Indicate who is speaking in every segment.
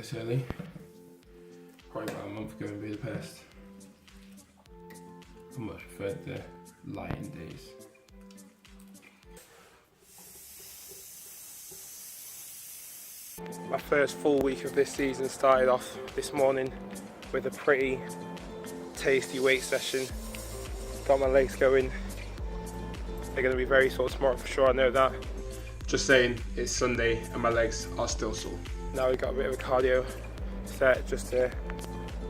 Speaker 1: this early. Probably about a month ago in Budapest. I much preferred the lion days. My first full week of this season started off this morning with a pretty tasty weight session. Got my legs going. They're going to be very sore tomorrow for sure, I know that. Just saying, it's Sunday and my legs are still sore. Now we've got a bit of a cardio set just to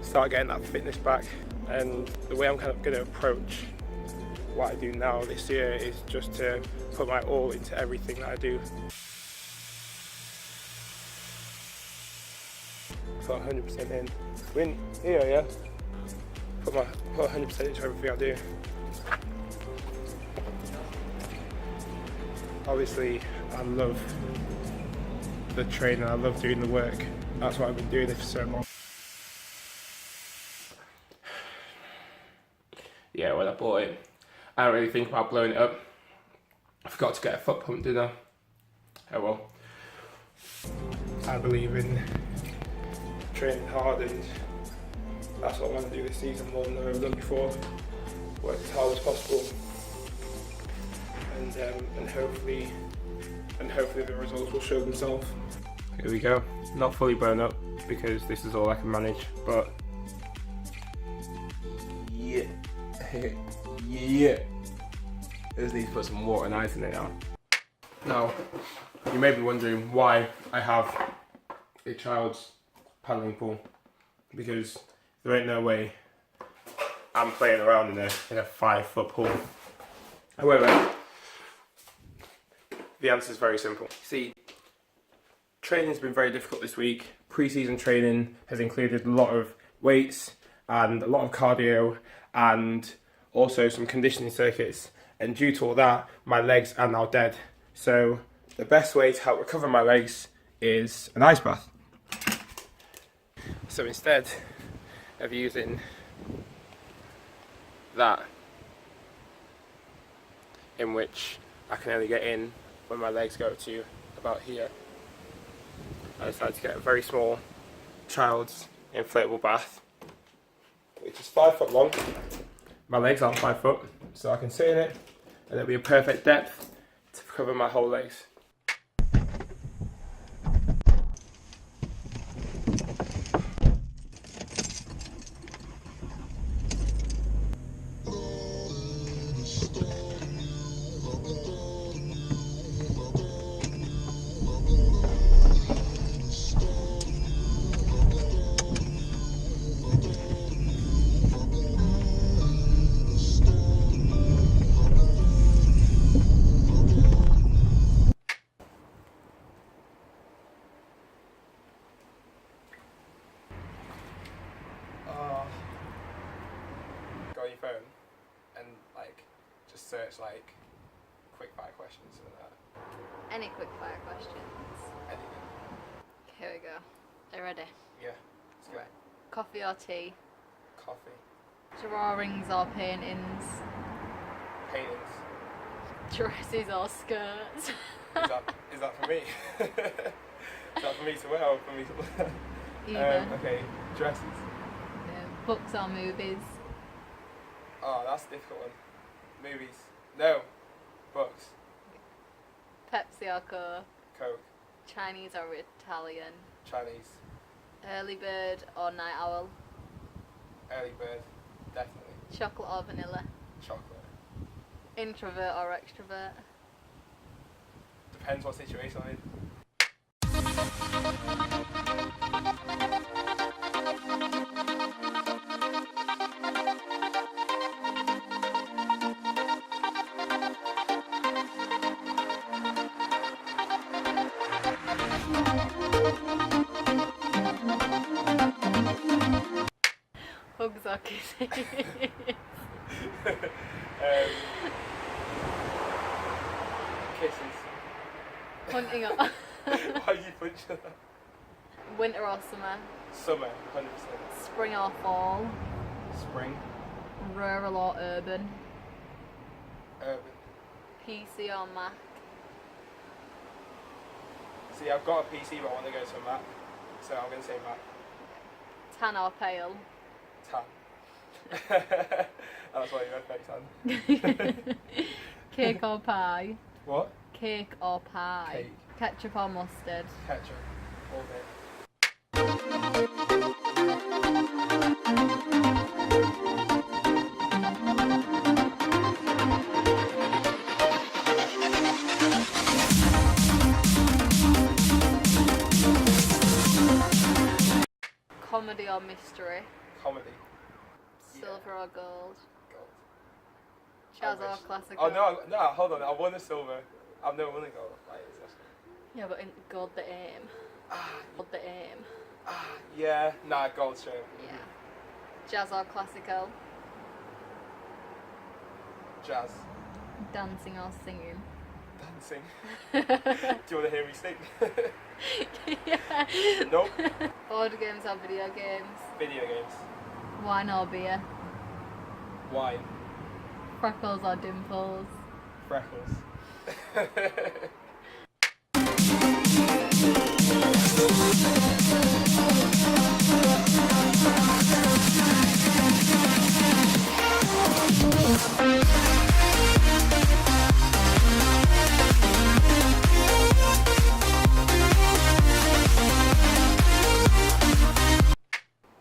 Speaker 1: start getting that fitness back. And the way I'm kind of going to approach what I do now this year is just to put my all into everything that I do. Put 100% in. Win here, yeah. Put 100% into everything I do. Obviously, I love the training. I love doing the work. That's why I've been doing it for so long. Yeah, when I bought it, I don't really think about blowing it up. I forgot to get a foot pump, did I? Oh well. I believe in training hard, and that's what I want to do this season more than I've ever done before. Work as hard as possible, and hopefully the results will show themselves. Here we go. Not fully blown up because this is all I can manage, but yeah, yeah. I just need to put some water and ice in it now. Now, you may be wondering why I have a child's paddling pool, because there ain't no way I'm playing around in a 5-foot pool. However, the answer is very simple. See, training's been very difficult this week. Pre-season training has included a lot of weights and a lot of cardio and also some conditioning circuits. And due to all that, my legs are now dead. So the best way to help recover my legs is an ice bath. So instead of using that, in which I can only get in when my legs go to about here, I decided to get a very small child's inflatable bath, which is 5 foot long. My legs aren't 5 foot, so I can sit in it and it'll be a perfect depth to cover my whole legs. Go on your phone and just search quick fire questions and that.
Speaker 2: Any quick fire questions?
Speaker 1: Anything.
Speaker 2: Here we go. Are you ready?
Speaker 1: Yeah. Let's go.
Speaker 2: Right. Coffee or tea?
Speaker 1: Coffee.
Speaker 2: Drawings or paintings?
Speaker 1: Paintings.
Speaker 2: Dresses or skirts?
Speaker 1: Is that for me? Is that for me to wear or for me to wear?
Speaker 2: Either.
Speaker 1: Okay, dresses.
Speaker 2: Books or movies?
Speaker 1: Oh, that's a difficult one. Movies. No. Books.
Speaker 2: Pepsi or Coke?
Speaker 1: Coke.
Speaker 2: Chinese or Italian?
Speaker 1: Chinese.
Speaker 2: Early bird or night owl?
Speaker 1: Early bird. Definitely.
Speaker 2: Chocolate or vanilla?
Speaker 1: Chocolate.
Speaker 2: Introvert or extrovert?
Speaker 1: Depends what situation I'm in.
Speaker 2: Hugs or kisses?
Speaker 1: Kisses.
Speaker 2: Hunting or...
Speaker 1: Why are you punching that?
Speaker 2: Winter or summer?
Speaker 1: Summer, 100%.
Speaker 2: Spring or fall?
Speaker 1: Spring.
Speaker 2: Rural or urban?
Speaker 1: Urban.
Speaker 2: PC or Mac?
Speaker 1: See, I've got a PC, but I want to go to a Mac. So I'm going to say matte.
Speaker 2: Tan or pale?
Speaker 1: Tan. That's why you went very tan.
Speaker 2: Cake or pie?
Speaker 1: What?
Speaker 2: Cake or pie?
Speaker 1: Cake.
Speaker 2: Ketchup or mustard?
Speaker 1: Ketchup. All day.
Speaker 2: Comedy or mystery?
Speaker 1: Comedy.
Speaker 2: Silver or gold?
Speaker 1: Gold.
Speaker 2: Jazz
Speaker 1: I
Speaker 2: or
Speaker 1: wish.
Speaker 2: classical?
Speaker 1: Oh no, hold on. I won a silver. I've never won a gold. Like,
Speaker 2: Yeah, but in gold the aim. Gold the aim.
Speaker 1: yeah, nah, gold straight.
Speaker 2: Yeah. Jazz or classical?
Speaker 1: Jazz.
Speaker 2: Dancing or singing?
Speaker 1: Dancing. Do you want to hear me sing?
Speaker 2: Yeah.
Speaker 1: Nope.
Speaker 2: Board games or video games?
Speaker 1: Video games.
Speaker 2: Wine or beer?
Speaker 1: Wine.
Speaker 2: Freckles or dimples?
Speaker 1: Freckles.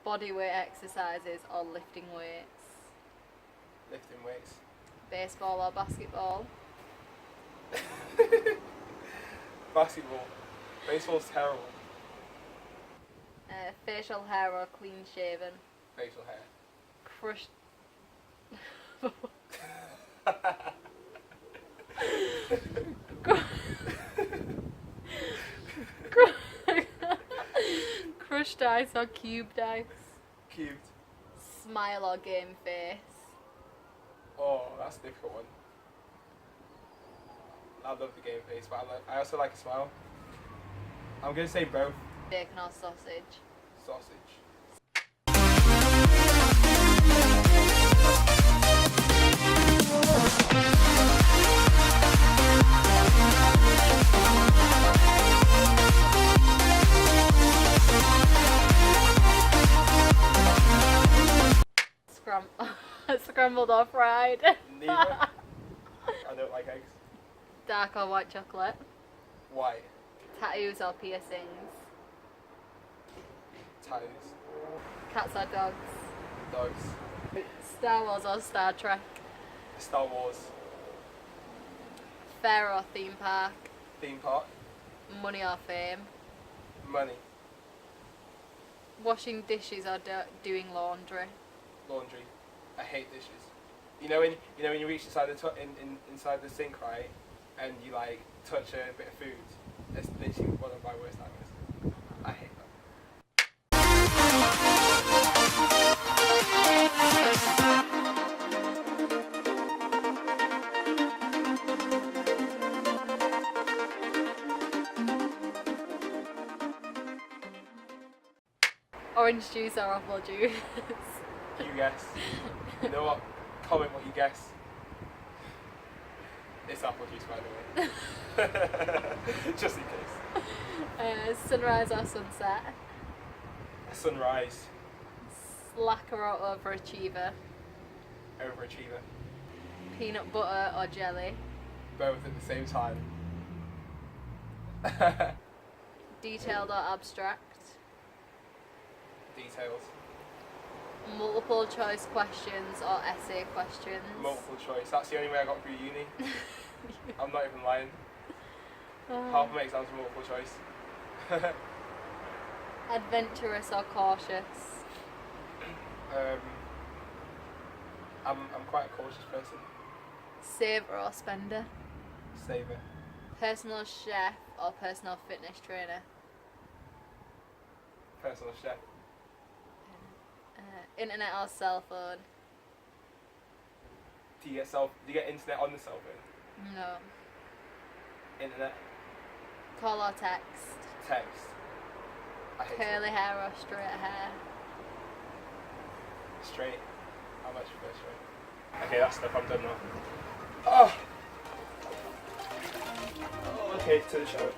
Speaker 2: Body weight exercises or lifting weights?
Speaker 1: Lifting weights.
Speaker 2: Baseball or basketball?
Speaker 1: Basketball. Baseball's terrible.
Speaker 2: Facial hair or clean shaven?
Speaker 1: Facial hair.
Speaker 2: Crushed. Crushed ice or cubed ice?
Speaker 1: Cubed.
Speaker 2: Smile or game face?
Speaker 1: Oh, that's a difficult one. I love the game face, but I also like a smile. I'm gonna say both.
Speaker 2: Bacon or sausage?
Speaker 1: Sausage.
Speaker 2: Scrambled or fried?
Speaker 1: Neither. I don't like eggs.
Speaker 2: Dark or white chocolate?
Speaker 1: White.
Speaker 2: Tattoos or piercings?
Speaker 1: Tattoos.
Speaker 2: Cats or dogs?
Speaker 1: Dogs.
Speaker 2: Star Wars or Star Trek?
Speaker 1: Star Wars.
Speaker 2: Fair or theme park?
Speaker 1: Theme park.
Speaker 2: Money or fame?
Speaker 1: Money.
Speaker 2: Washing dishes or doing laundry?
Speaker 1: Laundry. I hate dishes. You know when you reach inside inside the sink, right, and you like touch a bit of food. It's literally one of my worst nightmares. I hate that.
Speaker 2: Orange juice or apple juice?
Speaker 1: You guess. You know what? Comment what you guess. It's apple juice, by the way. Just in case.
Speaker 2: Sunrise or sunset?
Speaker 1: Sunrise.
Speaker 2: Slacker or overachiever?
Speaker 1: Overachiever.
Speaker 2: Peanut butter or jelly?
Speaker 1: Both at the same time.
Speaker 2: Detailed or abstract?
Speaker 1: Details.
Speaker 2: Multiple choice questions or essay questions?
Speaker 1: Multiple choice. That's the only way I got through uni. I'm not even lying. Half of my exams were multiple choice.
Speaker 2: Adventurous or cautious?
Speaker 1: I'm quite a cautious person.
Speaker 2: Saver or spender?
Speaker 1: Saver.
Speaker 2: Personal chef or personal fitness trainer?
Speaker 1: Personal chef.
Speaker 2: Internet or cell phone?
Speaker 1: Do you get internet on the cell phone?
Speaker 2: No.
Speaker 1: Internet.
Speaker 2: Call or text?
Speaker 1: Text. I hate
Speaker 2: Curly hair or straight hair?
Speaker 1: Straight. How much prefer straight? Okay, that's stuff. I'm done now. Oh. Okay, to the show.